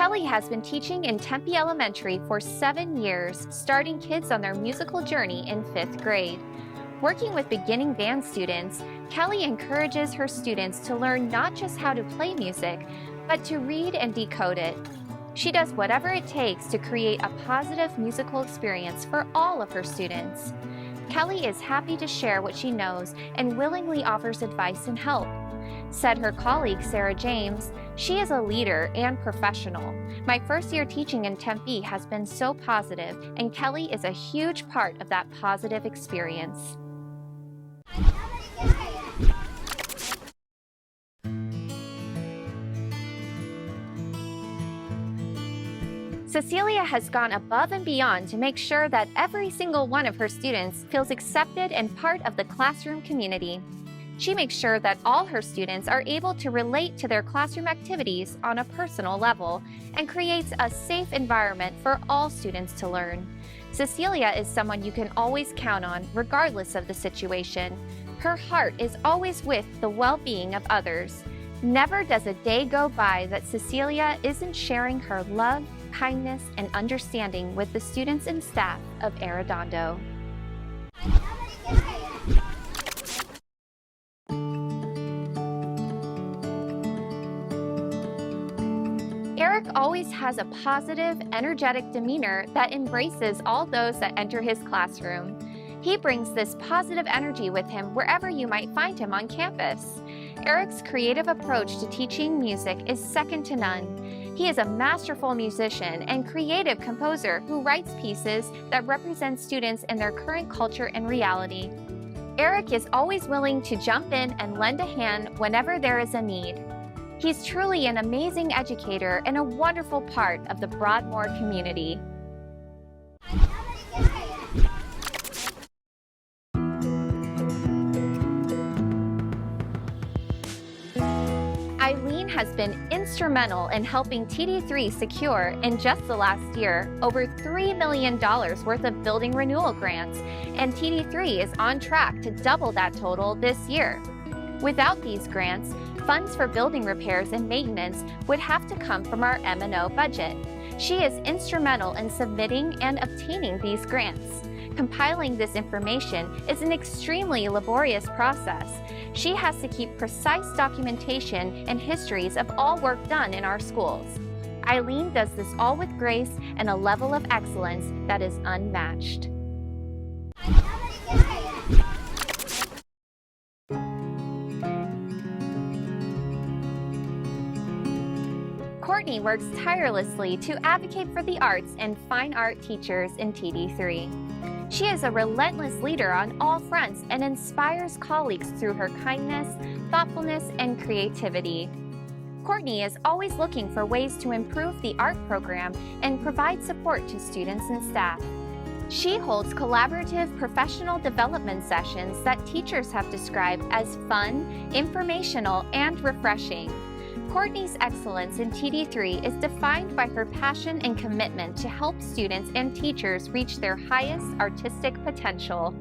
Kelly has been teaching in Tempe Elementary for 7 years, starting kids on their musical journey in 5th grade. Working with beginning band students, Kelly encourages her students to learn not just how to play music, but to read and decode it. She does whatever it takes to create a positive musical experience for all of her students. Kelly is happy to share what she knows and willingly offers advice and help. Said her colleague, Sarah James, "She is a leader and professional. My first year teaching in Tempe has been so positive, and Kelly is a huge part of that positive experience." Cecilia has gone above and beyond to make sure that every single one of her students feels accepted and part of the classroom community. She makes sure that all her students are able to relate to their classroom activities on a personal level and creates a safe environment for all students to learn. Cecilia is someone you can always count on regardless of the situation. Her heart is always with the well-being of others. Never does a day go by that Cecilia isn't sharing her love, kindness, and understanding with the students and staff of Arredondo. Eric always has a positive, energetic demeanor that embraces all those that enter his classroom. He brings this positive energy with him wherever you might find him on campus. Eric's creative approach to teaching music is second to none. He is a masterful musician and creative composer who writes pieces that represent students in their current culture and reality. Eric is always willing to jump in and lend a hand whenever there is a need. He's truly an amazing educator and a wonderful part of the Broadmoor community. Eileen has been instrumental in helping TD3 secure, in just the last year, over $3 million worth of building renewal grants, and TD3 is on track to double that total this year. Without these grants, funds for building repairs and maintenance would have to come from our M&O budget. She is instrumental in submitting and obtaining these grants. Compiling this information is an extremely laborious process. She has to keep precise documentation and histories of all work done in our schools. Eileen does this all with grace and a level of excellence that is unmatched. Courtney works tirelessly to advocate for the arts and fine art teachers in TD3. She is a relentless leader on all fronts and inspires colleagues through her kindness, thoughtfulness, and creativity. Courtney is always looking for ways to improve the art program and provide support to students and staff. She holds collaborative professional development sessions that teachers have described as fun, informational, and refreshing. Courtney's excellence in TD3 is defined by her passion and commitment to help students and teachers reach their highest artistic potential.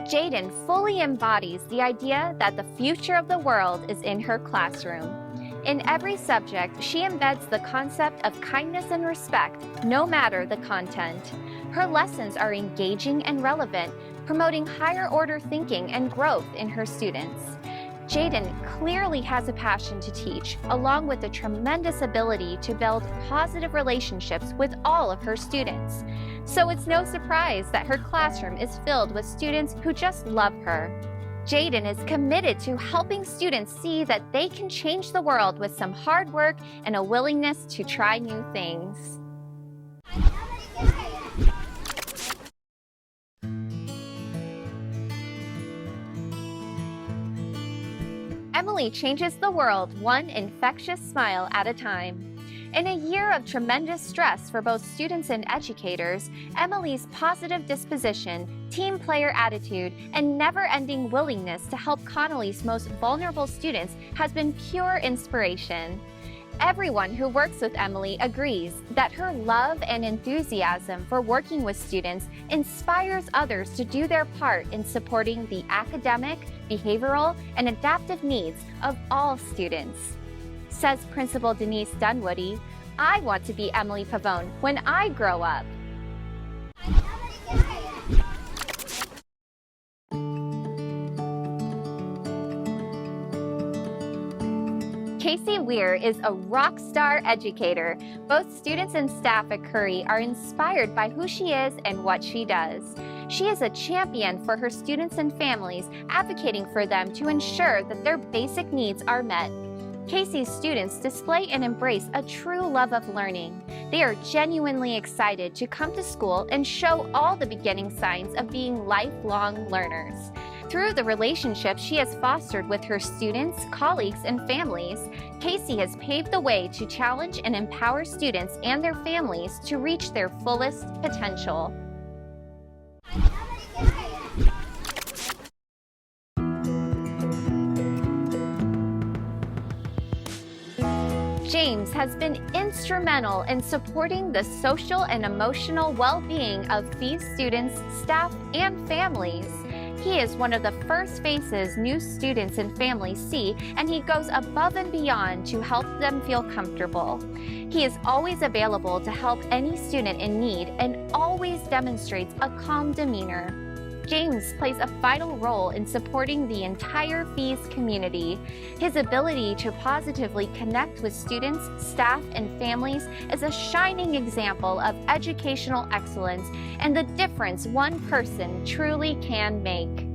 Jaden fully embodies the idea that the future of the world is in her classroom. In every subject, she embeds the concept of kindness and respect, no matter the content. Her lessons are engaging and relevant, promoting higher order thinking and growth in her students. Jaden clearly has a passion to teach, along with a tremendous ability to build positive relationships with all of her students. So it's no surprise that her classroom is filled with students who just love her. Jaden is committed to helping students see that they can change the world with some hard work and a willingness to try new things. Emily changes the world one infectious smile at a time. In a year of tremendous stress for both students and educators, Emily's positive disposition, team player attitude, and never-ending willingness to help Connolly's most vulnerable students has been pure inspiration. Everyone who works with Emily agrees that her love and enthusiasm for working with students inspires others to do their part in supporting the academic, behavioral, and adaptive needs of all students. Says Principal Denise Dunwoody, "I want to be Emily Pavone when I grow up." Casey Weir is a rock star educator. Both students and staff at Curry are inspired by who she is and what she does. She is a champion for her students and families, advocating for them to ensure that their basic needs are met. Casey's students display and embrace a true love of learning. They are genuinely excited to come to school and show all the beginning signs of being lifelong learners. Through the relationships she has fostered with her students, colleagues, and families, Casey has paved the way to challenge and empower students and their families to reach their fullest potential. James has been instrumental in supporting the social and emotional well-being of these students, staff, and families. He is one of the first faces new students and families see, and he goes above and beyond to help them feel comfortable. He is always available to help any student in need and always demonstrates a calm demeanor. James plays a vital role in supporting the entire FEES community. His ability to positively connect with students, staff, and families is a shining example of educational excellence and the difference one person truly can make.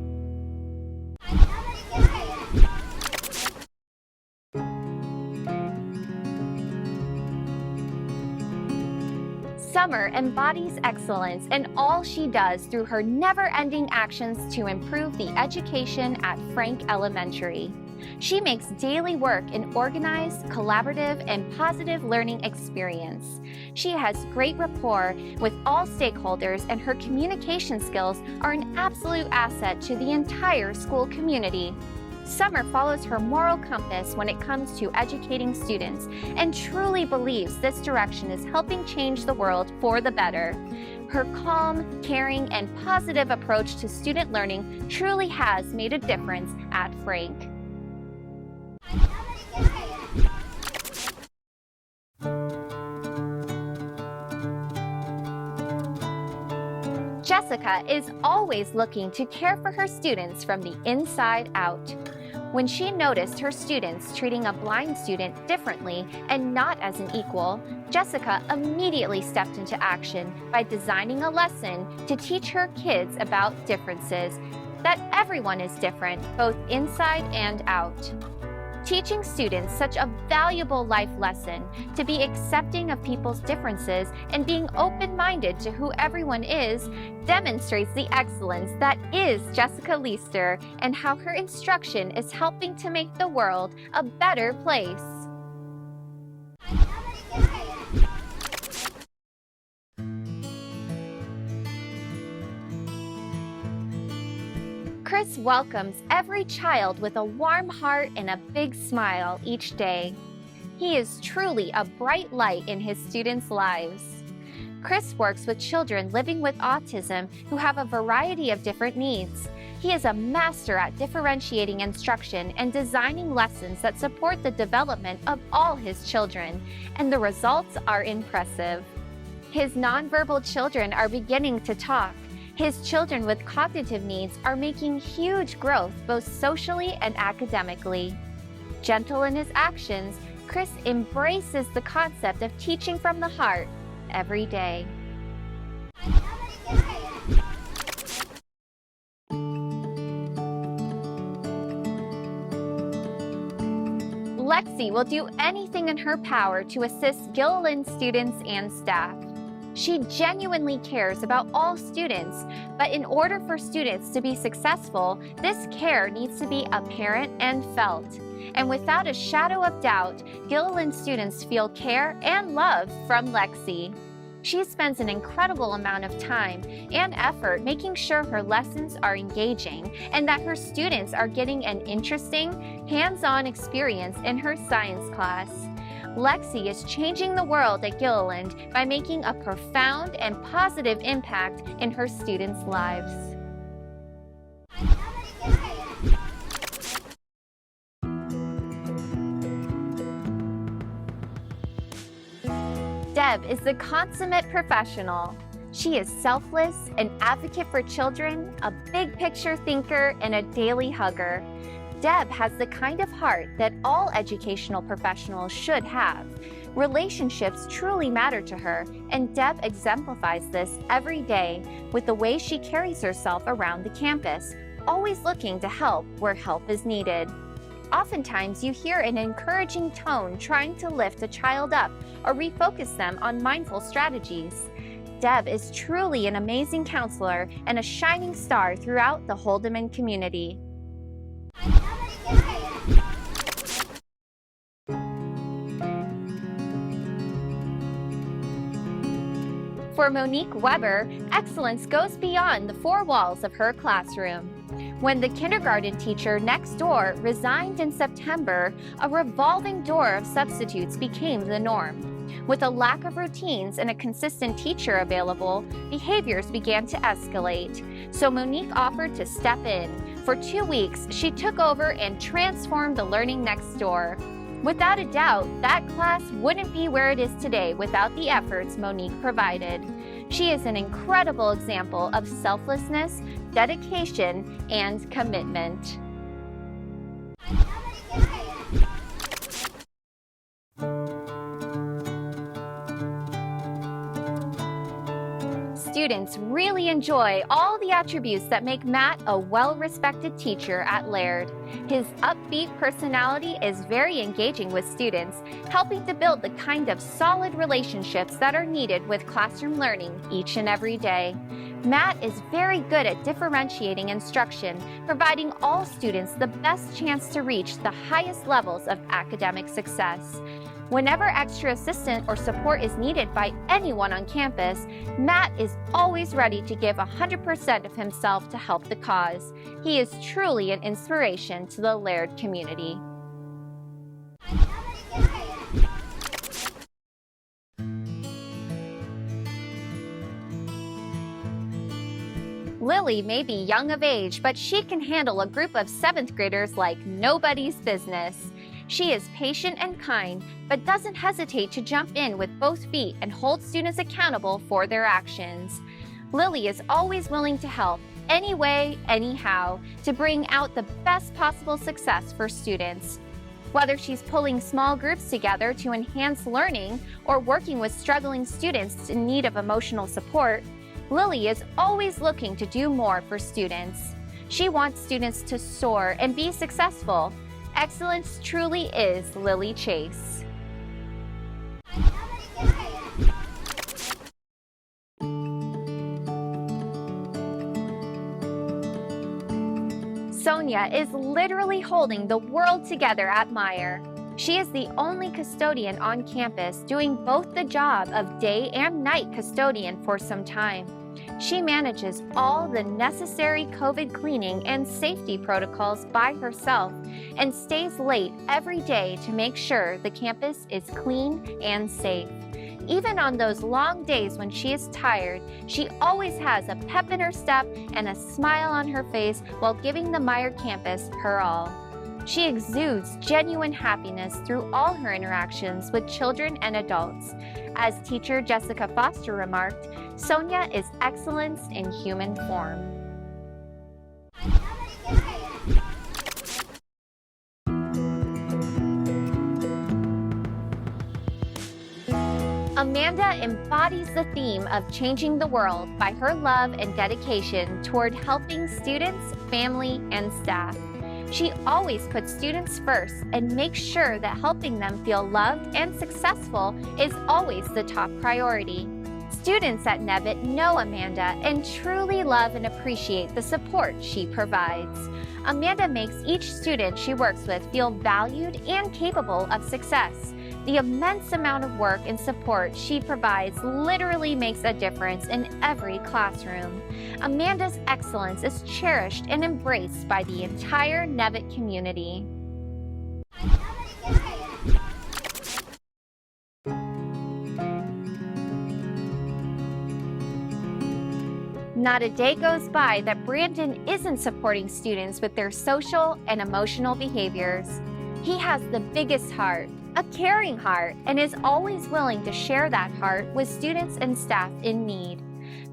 Summer embodies excellence in all she does through her never-ending actions to improve the education at Frank Elementary. She makes daily work an organized, collaborative, and positive learning experience. She has great rapport with all stakeholders, and her communication skills are an absolute asset to the entire school community. Summer follows her moral compass when it comes to educating students and truly believes this direction is helping change the world for the better. Her calm, caring, and positive approach to student learning truly has made a difference at Frank. Jessica is always looking to care for her students from the inside out. When she noticed her students treating a blind student differently and not as an equal, Jessica immediately stepped into action by designing a lesson to teach her kids about differences, that everyone is different, both inside and out. Teaching students such a valuable life lesson to be accepting of people's differences and being open-minded to who everyone is demonstrates the excellence that is Jessica Leister and how her instruction is helping to make the world a better place. Chris welcomes every child with a warm heart and a big smile each day. He is truly a bright light in his students' lives. Chris works with children living with autism who have a variety of different needs. He is a master at differentiating instruction and designing lessons that support the development of all his children, and the results are impressive. His nonverbal children are beginning to talk. His children with cognitive needs are making huge growth both socially and academically. Gentle in his actions, Chris embraces the concept of teaching from the heart every day. Lexi will do anything in her power to assist Gilliland students and staff. She genuinely cares about all students, but in order for students to be successful, this care needs to be apparent and felt. And without a shadow of doubt, Gilliland students feel care and love from Lexi. She spends an incredible amount of time and effort making sure her lessons are engaging and that her students are getting an interesting, hands-on experience in her science class. Lexi is changing the world at Gilliland by making a profound and positive impact in her students' lives. Deb is the consummate professional. She is selfless, an advocate for children, a big picture thinker, and a daily hugger. Deb has the kind of heart that all educational professionals should have. Relationships truly matter to her, and Deb exemplifies this every day with the way she carries herself around the campus, always looking to help where help is needed. Oftentimes, you hear an encouraging tone trying to lift a child up or refocus them on mindful strategies. Deb is truly an amazing counselor and a shining star throughout the Holdeman community. For Monique Weber, excellence goes beyond the four walls of her classroom. When the kindergarten teacher next door resigned in September, a revolving door of substitutes became the norm. With a lack of routines and a consistent teacher available, behaviors began to escalate. So Monique offered to step in. For 2 weeks, she took over and transformed the learning next door. Without a doubt, that class wouldn't be where it is today without the efforts Monique provided. She is an incredible example of selflessness, dedication, and commitment. Students really enjoy all the attributes that make Matt a well-respected teacher at Laird. His upbeat personality is very engaging with students, helping to build the kind of solid relationships that are needed with classroom learning each and every day. Matt is very good at differentiating instruction, providing all students the best chance to reach the highest levels of academic success. Whenever extra assistance or support is needed by anyone on campus, Matt is always ready to give 100% of himself to help the cause. He is truly an inspiration to the Laird community. Lily may be young of age, but she can handle a group of 7th graders like nobody's business. She is patient and kind, but doesn't hesitate to jump in with both feet and hold students accountable for their actions. Lily is always willing to help, any way, anyhow, to bring out the best possible success for students. Whether she's pulling small groups together to enhance learning or working with struggling students in need of emotional support, Lily is always looking to do more for students. She wants students to soar and be successful. Excellence truly is Lily Chase. Sonia is literally holding the world together at Meyer. She is the only custodian on campus doing both the job of day and night custodian for some time. She manages all the necessary COVID cleaning and safety protocols by herself and stays late every day to make sure the campus is clean and safe. Even on those long days when she is tired, she always has a pep in her step and a smile on her face while giving the Meyer campus her all. She exudes genuine happiness through all her interactions with children and adults. As teacher Jessica Foster remarked, Sonia is excellence in human form. Amanda embodies the theme of changing the world by her love and dedication toward helping students, family, and staff. She always puts students first and makes sure that helping them feel loved and successful is always the top priority. Students at Nevitt know Amanda and truly love and appreciate the support she provides. Amanda makes each student she works with feel valued and capable of success. The immense amount of work and support she provides literally makes a difference in every classroom. Amanda's excellence is cherished and embraced by the entire Nevitt community. Not a day goes by that Brandon isn't supporting students with their social and emotional behaviors. He has the biggest heart, a caring heart, and is always willing to share that heart with students and staff in need.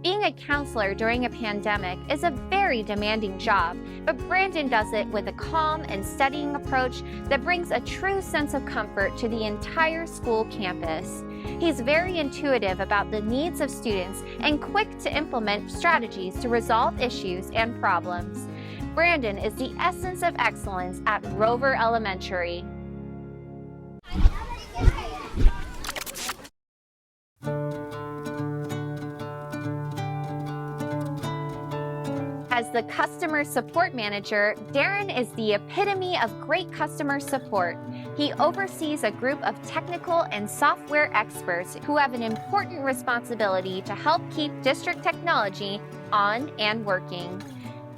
Being a counselor during a pandemic is a very demanding job, but Brandon does it with a calm and steadying approach that brings a true sense of comfort to the entire school campus. He's very intuitive about the needs of students and quick to implement strategies to resolve issues and problems. Brandon is the essence of excellence at Rover Elementary. As the customer support manager, Darren is the epitome of great customer support. He oversees a group of technical and software experts who have an important responsibility to help keep district technology on and working.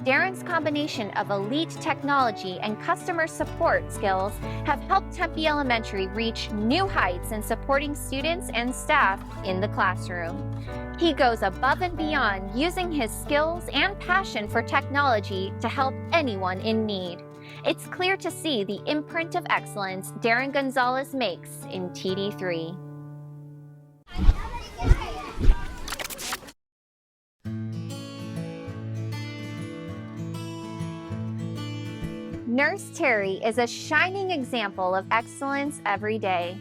Darren's combination of elite technology and customer support skills have helped Tempe Elementary reach new heights in supporting students and staff in the classroom. He goes above and beyond using his skills and passion for technology to help anyone in need. It's clear to see the imprint of excellence Darren Gonzalez makes in TD3. Nurse Terry is a shining example of excellence every day.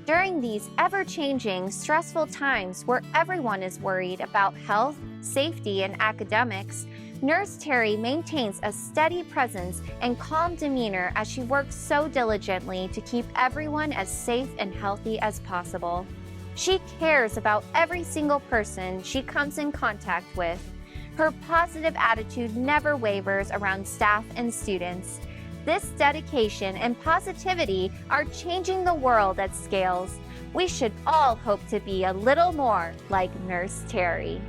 During these ever-changing, stressful times where everyone is worried about health, safety, and academics, Nurse Terry maintains a steady presence and calm demeanor as she works so diligently to keep everyone as safe and healthy as possible. She cares about every single person she comes in contact with. Her positive attitude never wavers around staff and students. This dedication and positivity are changing the world at scales. We should all hope to be a little more like Nurse Terry.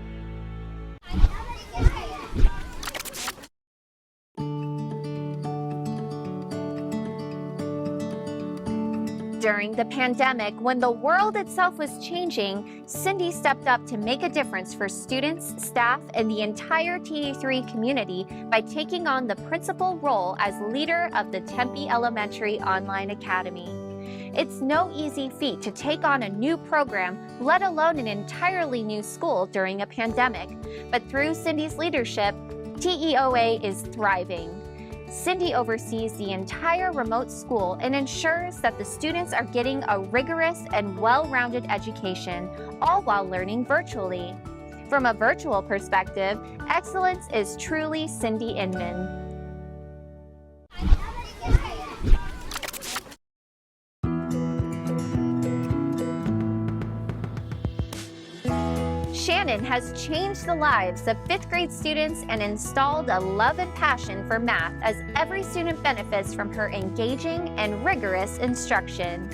During the pandemic, when the world itself was changing, Cindy stepped up to make a difference for students, staff, and the entire TD3 community by taking on the principal role as leader of the Tempe Elementary Online Academy. It's no easy feat to take on a new program, let alone an entirely new school during a pandemic. But through Cindy's leadership, TEOA is thriving. Cindy oversees the entire remote school and ensures that the students are getting a rigorous and well-rounded education, all while learning virtually. From a virtual perspective, excellence is truly Cindy Inman. Shannon has changed the lives of 5th grade students and installed a love and passion for math as every student benefits from her engaging and rigorous instruction.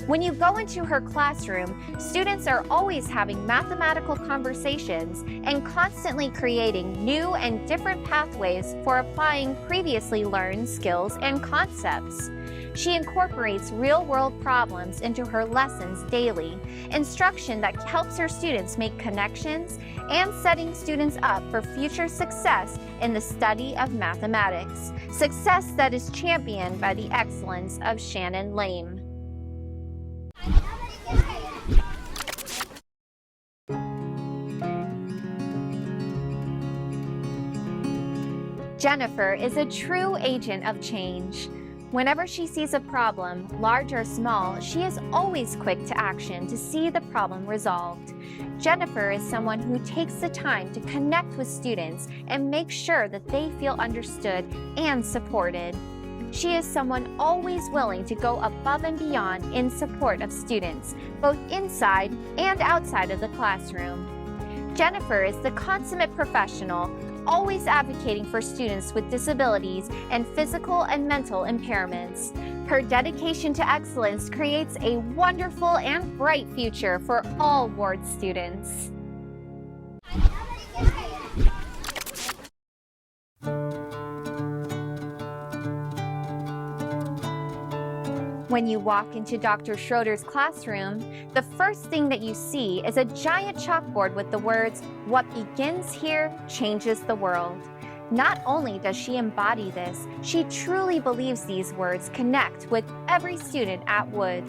When you go into her classroom, students are always having mathematical conversations and constantly creating new and different pathways for applying previously learned skills and concepts. She incorporates real-world problems into her lessons daily, instruction that helps her students make connections and setting students up for future success in the study of mathematics, success that is championed by the excellence of Shannon Lame. Jennifer is a true agent of change. Whenever she sees a problem, large or small, she is always quick to action to see the problem resolved. Jennifer is someone who takes the time to connect with students and make sure that they feel understood and supported. She is someone always willing to go above and beyond in support of students, both inside and outside of the classroom. Jennifer is the consummate professional, always advocating for students with disabilities and physical and mental impairments. Her dedication to excellence creates a wonderful and bright future for all ward students. When you walk into Dr. Schroeder's classroom, the first thing that you see is a giant chalkboard with the words, "What begins here changes the world." Not only does she embody this, she truly believes these words connect with every student at Wood.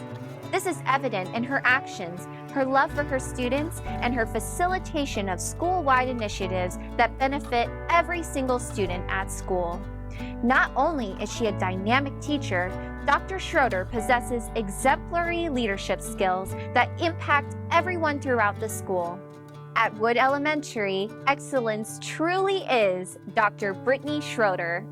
This is evident in her actions, her love for her students, and her facilitation of school-wide initiatives that benefit every single student at school. Not only is she a dynamic teacher, Dr. Schroeder possesses exemplary leadership skills that impact everyone throughout the school. At Wood Elementary, excellence truly is Dr. Brittany Schroeder.